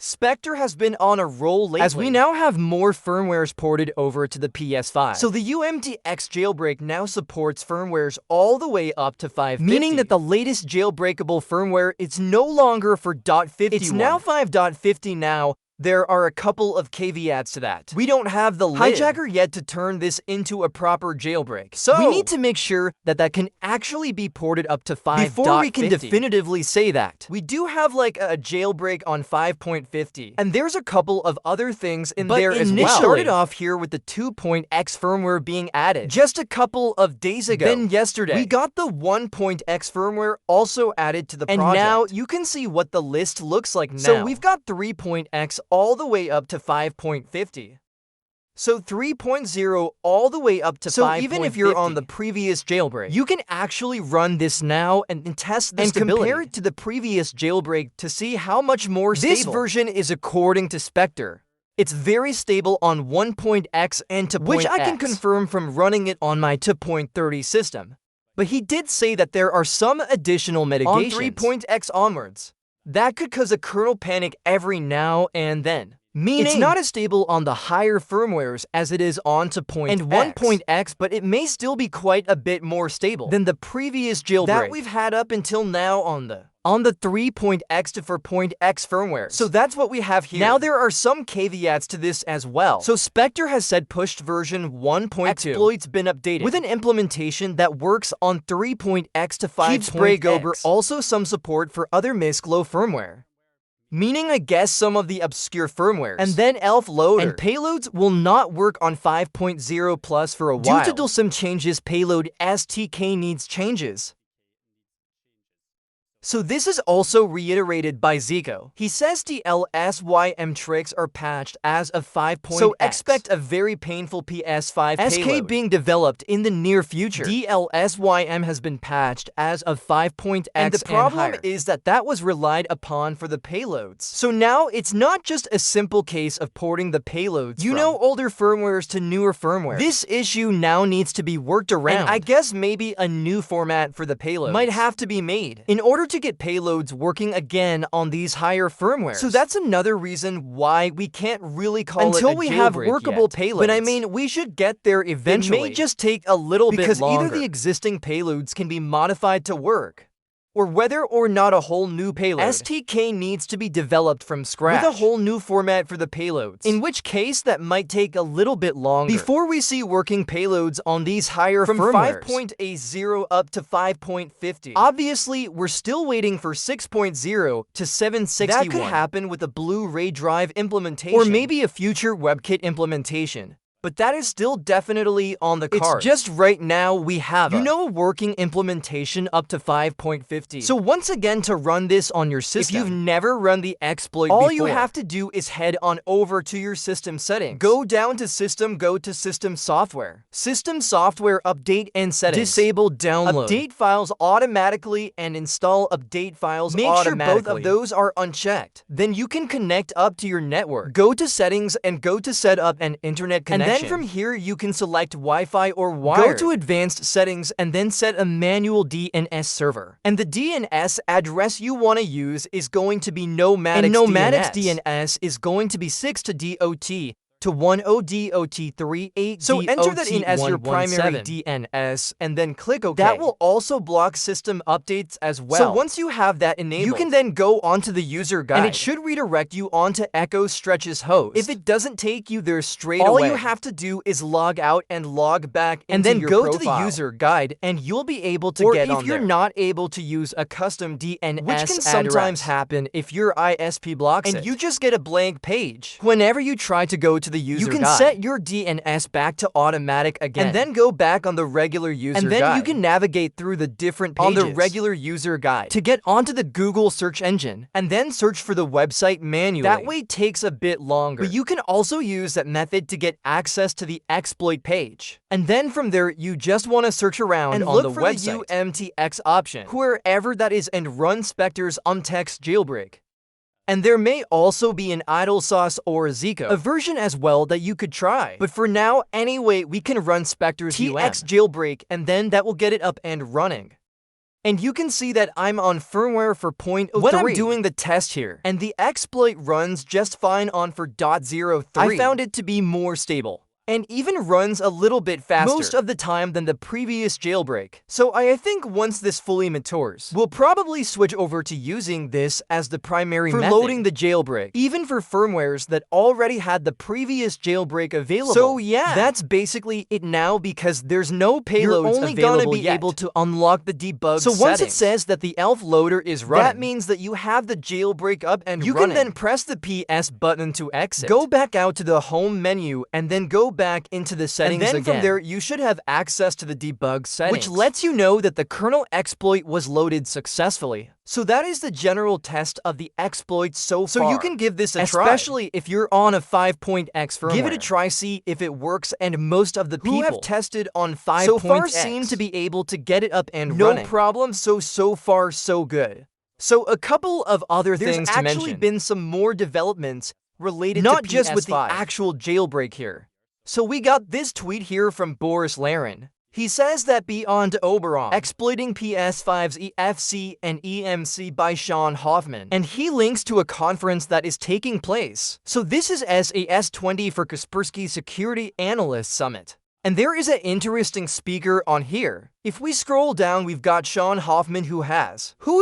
Spectre has been on a roll lately, as we now have more firmwares ported over to the PS5. So the ROMHACK jailbreak now supports firmwares all the way up to 5.50, meaning that the latest jailbreakable firmware is no longer for .51. It's now 5.50 now. There are a couple of caveats to that. We don't have the hijacker yet to turn this into a proper jailbreak, so we need to make sure that that can actually be ported up to 5.50 before we can definitively say that. We do have like a jailbreak on 5.50, and there's a couple of other things in there as well. It started off here with the 2.x firmware being added just a couple of days ago. Then yesterday, we got the 1.x firmware also added to the project. And now you can see what the list looks like now. So we've got 3.x all the way up to 5.50. So 3.0 all the way up to 5.50. So even if you're on the previous jailbreak, you can actually run this now and test the stability. And compare it to the previous jailbreak to see how much more stable. This version is according to Spectre. It's very stable on 1.x and 2.x, which I can confirm from running it on my 2.30 system. But he did say that there are some additional mitigations on 3.x onwards that could cause a kernel panic every now and then. Meaning, it's not as stable on the higher firmwares as it is on 2.x and 1.x, but it may still be quite a bit more stable than the previous jailbreak that we've had up until now on the 3.x to 4.x firmware. So that's what we have here. Now there are some caveats to this as well. So Spectre has said pushed version 1.2 exploits been updated with an implementation that works on 3.x to 5.x. Also some support for other misc-low firmware. Meaning, I guess, some of the obscure firmwares. And then Elf Loader and payloads will not work on 5.0 plus for a while. Due to some changes, payload STK needs changes. So this is also reiterated by Zico. He says the LSYM tricks are patched as of 5.x. So expect a very painful PS5 payload being developed in the near future. DLSYM has been patched as of 5.x and the problem is that was relied upon for the payloads. So now it's not just a simple case of porting the payloads from older firmwares to newer firmware. This issue now needs to be worked around. And I guess maybe a new format for the payloads might have to be made in order to get payloads working again on these higher firmwares. So that's another reason why we can't really call it a jailbreak until we have workable payloads. But I mean, we should get there eventually. It may just take a little bit longer because either the existing payloads can be modified to work, or whether or not a whole new payload STK needs to be developed from scratch with a whole new format for the payloads, in which case that might take a little bit longer before we see working payloads on these higher firmwares. From 5.0 up to 5.50. Obviously, we're still waiting for 6.0 to 761. That could happen with a Blu-ray drive implementation, or maybe a future WebKit implementation. But that is still definitely on the cards. It's just right now we have a working implementation up to 5.50. So once again, to run this on your system, if you've never run the exploit before, all you have to do is head on over to your system settings. Go down to System, go to System Software. System Software, Update and Settings. Disable Download. Update files automatically and install update files automatically. Make sure both of those are unchecked. Then you can connect up to your network. Go to Settings and go to Set up an Internet connection. And then from here, you can select Wi-Fi or wired. Go to Advanced Settings and then set a manual DNS server. And the DNS address you want to use is going to be Nomadic's and Nomadic's DNS is going to be 6 to DOT to 10DOT38. So enter that in as your primary DNS and then click OK. That will also block system updates as well. So once you have that enabled, you can then go onto the user guide and it should redirect you onto Echo Stretch's host. If it doesn't take you there straight away, all you have to do is log out and log back into and then your go to the user guide and you'll be able to get on there. Or if you're not able to use a custom DNS which can sometimes happen if your ISP blocks it, and you just get a blank page whenever you try to go to the user guide. You can set your DNS back to automatic again, and then go back on the regular user guide. And then you can navigate through the different pages on the regular user guide to get onto the Google search engine, and then search for the website manually. That way it takes a bit longer, but you can also use that method to get access to the exploit page. And then from there, you just want to search around and on the website, the ROMHACK option, wherever that is, and run Spectre's ROMHACK jailbreak. And there may also be an idle sauce or a Zico, a version as well that you could try. But for now, anyway, we can run Spectre's TX jailbreak and then that will get it up and running. And you can see that I'm on firmware for 0.03 when I'm doing the test here, and the exploit runs just fine on for 0.03. I found it to be more stable, and even runs a little bit faster most of the time than the previous jailbreak. So I think once this fully matures, we'll probably switch over to using this as the primary method for loading the jailbreak, even for firmwares that already had the previous jailbreak available. So yeah, that's basically it now, because there's no payloads You're only available gonna be yet. Able to unlock the debug So once it says that the ELF loader is running, that means that you have the jailbreak up and you running. Can then press the PS button to exit. Go back out to the home menu and then go back into the settings again. And then from there, you should have access to the debug settings, which lets you know that the kernel exploit was loaded successfully. So that is the general test of the exploit so far. So you can give this a try, especially if you're on a 5.x firmware. Give it a try, see if it works, and most of the people who have tested on 5.x so far seem to be able to get it up and running. No problem, so far so good. So a couple of other things to mention. There's actually been some more developments related to PS5. Not just with the actual jailbreak here. So we got this tweet here from Boris Laren. He says that beyond Oberon, exploiting PS5's EFC and EMC by Sean Hoffman, and he links to a conference that is taking place. So this is SAS20 for Kaspersky Security Analyst Summit. And there is an interesting speaker on here. If we scroll down, we've got Sean Hoffman who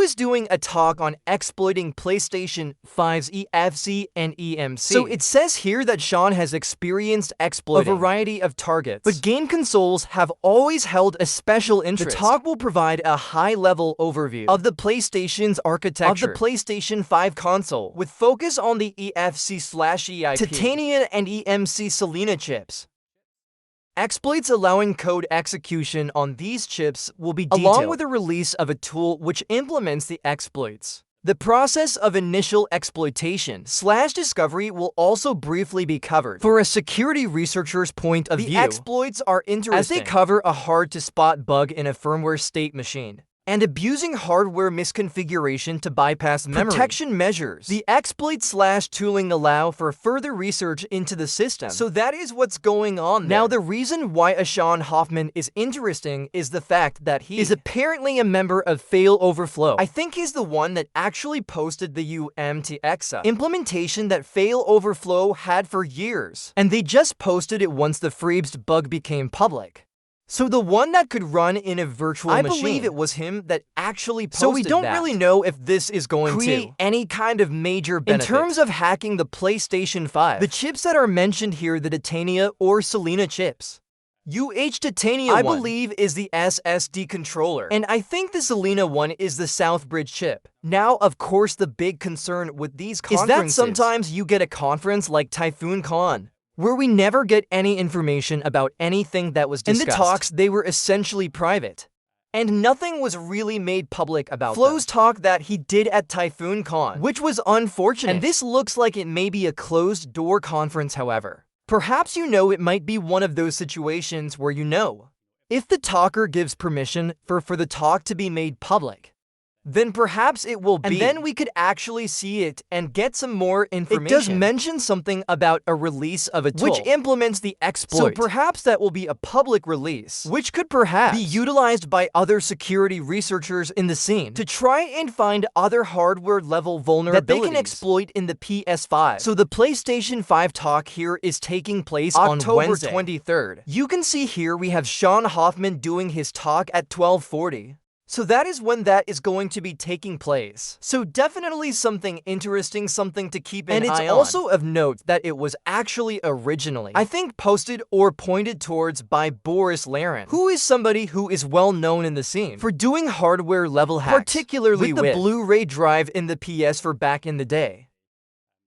is doing a talk on exploiting PlayStation 5's EFC and EMC. So it says here that Sean has experienced exploiting a variety of targets, but game consoles have always held a special interest. The talk will provide a high-level overview of the PlayStation's architecture of the PlayStation 5 console, with focus on the EFC/EIP, Titanium and EMC Selena chips. Exploits allowing code execution on these chips will be detailed, along with the release of a tool which implements the exploits. The process of initial exploitation/discovery will also briefly be covered. For a security researcher's point of view, the exploits are interesting as they cover a hard-to-spot bug in a firmware state machine, and abusing hardware misconfiguration to bypass memory protection measures. The exploit/tooling allow for further research into the system. So that is what's going on there. Now, the reason why Sean Hoffman is interesting is the fact that he is apparently a member of Fail Overflow. I think he's the one that actually posted the UMTX implementation that Fail Overflow had for years, and they just posted it once the Freebs bug became public. So the one that could run in a virtual machine. I believe it was him that actually posted that. So we don't really know if this is going to create any kind of major benefit. In terms of hacking the PlayStation 5, the chips that are mentioned here, the Titania or Selena chips. Titania I believe is the SSD controller, and I think the Selena one is the Southbridge chip. Now, of course, the big concern with these conferences is that sometimes you get a conference like Typhoon Con, where we never get any information about anything that was discussed. In the talks, they were essentially private, and nothing was really made public about Flo's talk that he did at Typhoon Con, which was unfortunate. And this looks like it may be a closed-door conference, however. Perhaps it might be one of those situations where if the talker gives permission for the talk to be made public, then perhaps it will be. And then we could actually see it and get some more information. It does mention something about a release of a tool which implements the exploit. So perhaps that will be a public release, which could perhaps be utilized by other security researchers in the scene to try and find other hardware-level vulnerabilities that they can exploit in the PS5. So the PlayStation 5 talk here is taking place on Wednesday, October 23rd. You can see here we have Sean Hoffman doing his talk at 12:40. So that is when that is going to be taking place. So definitely something interesting, something to keep an eye on. And it's also of note that it was actually originally, I think, posted or pointed towards by Boris Laren, who is somebody who is well known in the scene for doing hardware level hacks, particularly with the Blu-ray drive in the PS4 back in the day.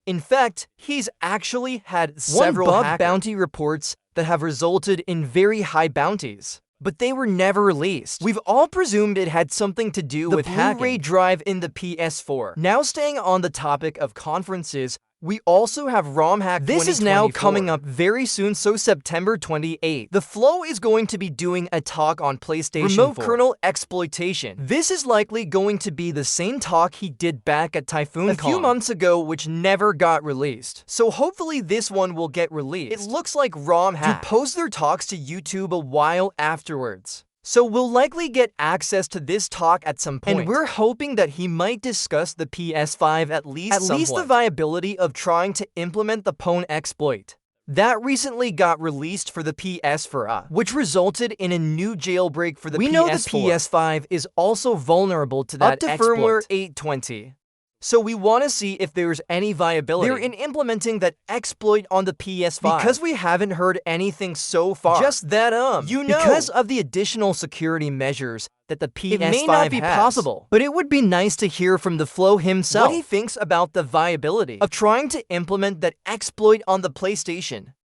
In fact, he's actually had several bug bounty reports that have resulted in very high bounties, but they were never released. We've all presumed it had something to do with the Blu-ray drive in the PS4. Now, staying on the topic of conferences, we also have ROMHACK 2024. This is now coming up very soon, so September 28th. The Flow is going to be doing a talk on PlayStation 4 remote kernel exploitation. This is likely going to be the same talk he did back at Typhoon Con a few months ago, which never got released. So hopefully this one will get released. It looks like ROMHACK to post their talks to YouTube a while afterwards. So we'll likely get access to this talk at some point, and we're hoping that he might discuss the PS5 at least the viability of trying to implement the pwn exploit that recently got released for the PS4, which resulted in a new jailbreak for the PS4. We know the PS5 is also vulnerable to that exploit. Up to firmware 820. So we want to see if there's any viability in implementing that exploit on the PS5. Because we haven't heard anything so far. Just that, because of the additional security measures that the PS5 has. It may not be possible, but it would be nice to hear from the Flow himself what he thinks about the viability of trying to implement that exploit on the PlayStation.